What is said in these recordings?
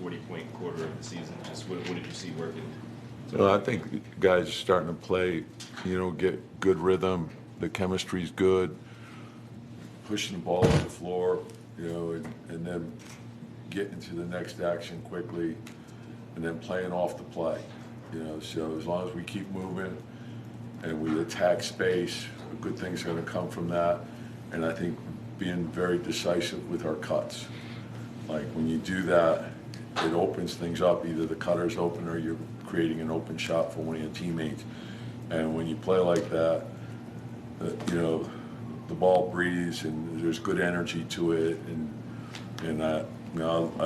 40-point quarter of the season. Just what did you see working? Well, I think guys are starting to play, get good rhythm. The chemistry's good. Pushing the ball on the floor, and then getting to the next action quickly, and then playing off the play. So as long as we keep moving and we attack space, good things are going to come from that. And I think being very decisive with our cuts. Like when you do that, it opens things up. Either the cutter's open or you're creating an open shot for one of your teammates. And when you play like that, the ball breathes and there's good energy to it. And I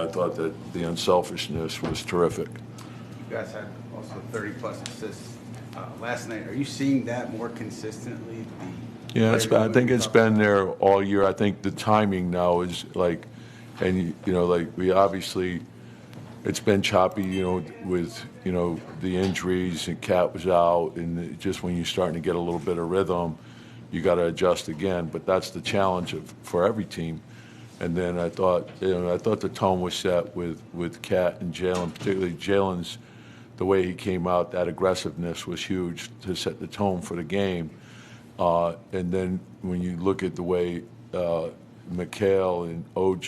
thought that the unselfishness was terrific. You guys had also 30-plus assists last night. Are you seeing that more consistently? Yeah, I think it's been there all year. I think the timing now is like, and we obviously, it's been choppy, with the injuries and Cat was out, and just when you're starting to get a little bit of rhythm, you got to adjust again. But that's the challenge for every team. And then I thought the tone was set with Cat and Jalen, particularly Jalen's. The way he came out, that aggressiveness was huge to set the tone for the game. And then when you look at the way Mikhail and OG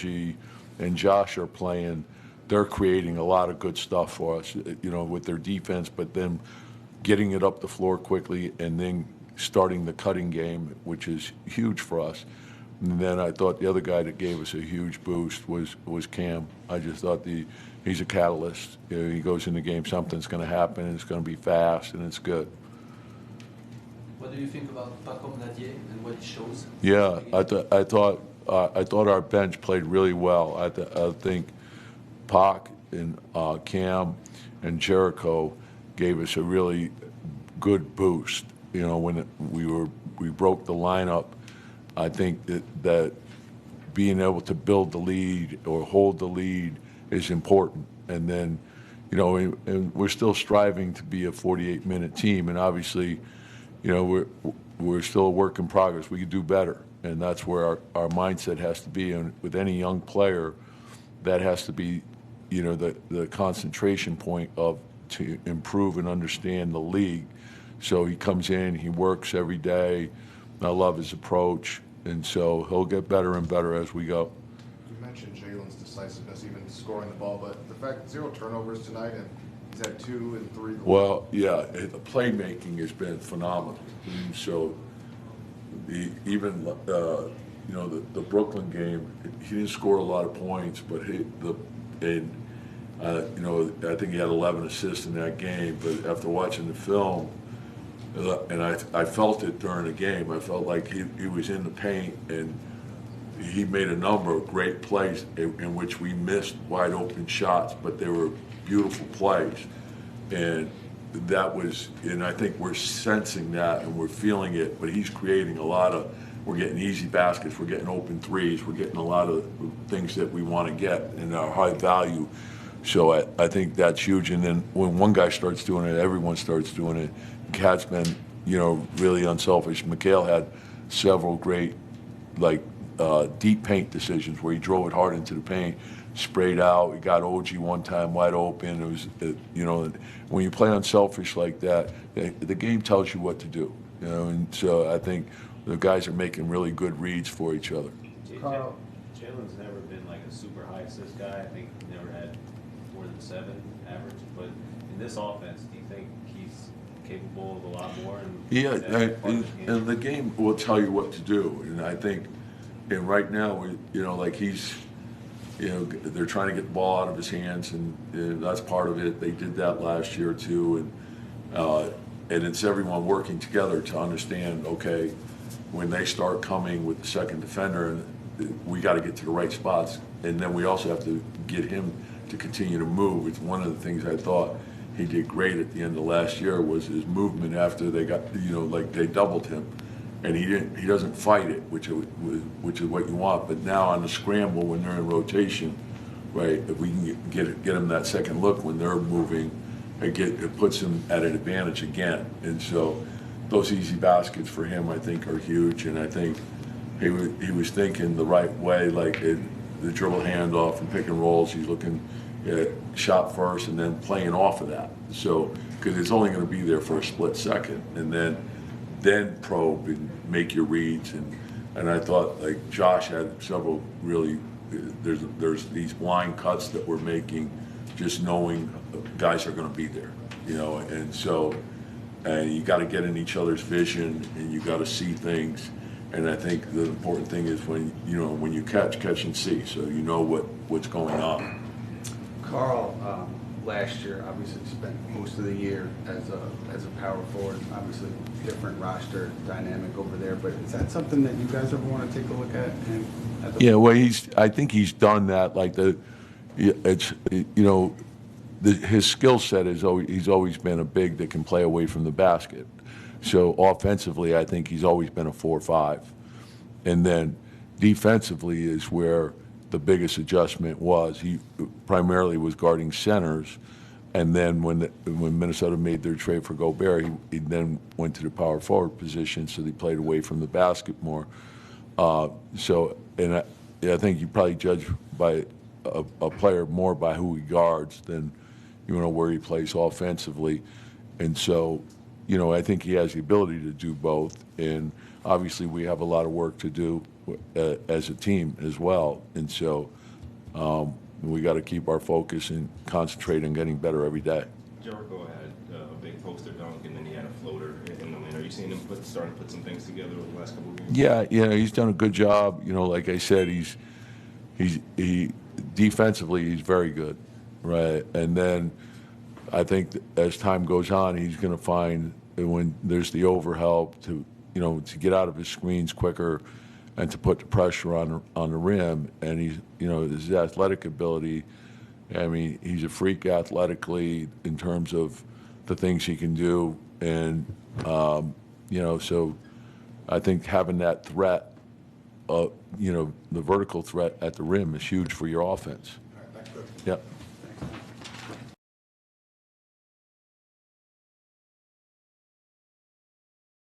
and Josh are playing, they're creating a lot of good stuff for us, with their defense, but then getting it up the floor quickly and then starting the cutting game, which is huge for us. And then I thought the other guy that gave us a huge boost was Cam. I just thought he's a catalyst. He goes in the game, something's going to happen, it's going to be fast, and it's good. What do you think about Paco Nadier and what he shows? Yeah, I thought our bench played really well. I think Pac and Cam and Jericho gave us a really good boost. When we broke the lineup, I think that being able to build the lead or hold the lead is important. And then, and we're still striving to be a 48-minute team, and obviously, we're still a work in progress. We could do better, and that's where our mindset has to be. And with any young player, that has to be, the concentration point to improve and understand the league. So he comes in, he works every day. I love his approach, and so he'll get better and better as we go. You mentioned Jalen's decisiveness, even scoring the ball, but the fact 0 turnovers tonight, and he's had 2 and 3. Well, yeah, the playmaking has been phenomenal. And so the Brooklyn game, he didn't score a lot of points, but I think he had 11 assists in that game. But after watching the film, and I felt it during the game, I felt like he was in the paint, and he made a number of great plays in which we missed wide open shots, but they were beautiful plays. And I think we're sensing that and we're feeling it, but he's creating we're getting easy baskets, we're getting open threes, we're getting a lot of things that we want to get in our high value. So I think that's huge. And then when one guy starts doing it, everyone starts doing it. Cat's been, really unselfish. Mikhail had several great, deep paint decisions where he drove it hard into the paint, sprayed out. He got OG one time wide open. It was, when you play unselfish like that, the game tells you what to do. And so I think the guys are making really good reads for each other. Jalen's never been like a super high assist guy. I think he never had more than 7 average. But in this offense, do you think he's capable of a lot more? And the game will tell you what to do. And I think, and right now, he's, they're trying to get the ball out of his hands, and that's part of it. They did that last year too, and it's everyone working together to understand. Okay, when they start coming with the second defender, and we got to get to the right spots, and then we also have to get him to continue to move. It's one of the things I thought he did great at the end of last year was his movement after they got, they doubled him, and he doesn't fight it, which is what you want. But now on the scramble when they're in rotation, right? If we can get him that second look when they're moving, it puts him at an advantage again. And so those easy baskets for him, I think, are huge. And I think he was thinking the right way, the dribble handoff and pick and rolls. He's looking, shot first and then playing off of that. So, because it's only going to be there for a split second, and then probe and make your reads. And I thought, like, Josh had several really, there's these blind cuts that we're making, just knowing guys are going to be there, you know, and so, and you got to get in each other's vision, and you got to see things. And I think the important thing is when you catch and see, so you know what's going on. Carl, last year obviously spent most of the year as a power forward. Obviously, different roster dynamic over there. But is that something that you guys ever want to take a look at? Yeah, well, I think he's done that. Like his skill set is he's always been a big that can play away from the basket. So offensively, I think he's always been a 4-5, and then defensively is where the biggest adjustment was. He primarily was guarding centers, and then when Minnesota made their trade for Gobert, he then went to the power forward position, so they played away from the basket more. I think you probably judge by a player more by who he guards than where he plays offensively, and so. I think he has the ability to do both, and obviously we have a lot of work to do as a team as well, and so we got to keep our focus and concentrate on getting better every day. Jericho had a big poster dunk, and then he had a floater in the win. Are you seeing him starting to put some things together over the last couple of games? Yeah, he's done a good job. Like I said, he defensively he's very good, right, and then. I think as time goes on, he's going to find when there's the overhelp to get out of his screens quicker, and to put the pressure on the rim. And he's his athletic ability. I mean, he's a freak athletically in terms of the things he can do, and so I think having that threat, the vertical threat at the rim is huge for your offense. All right, thanks, Coach. Yep.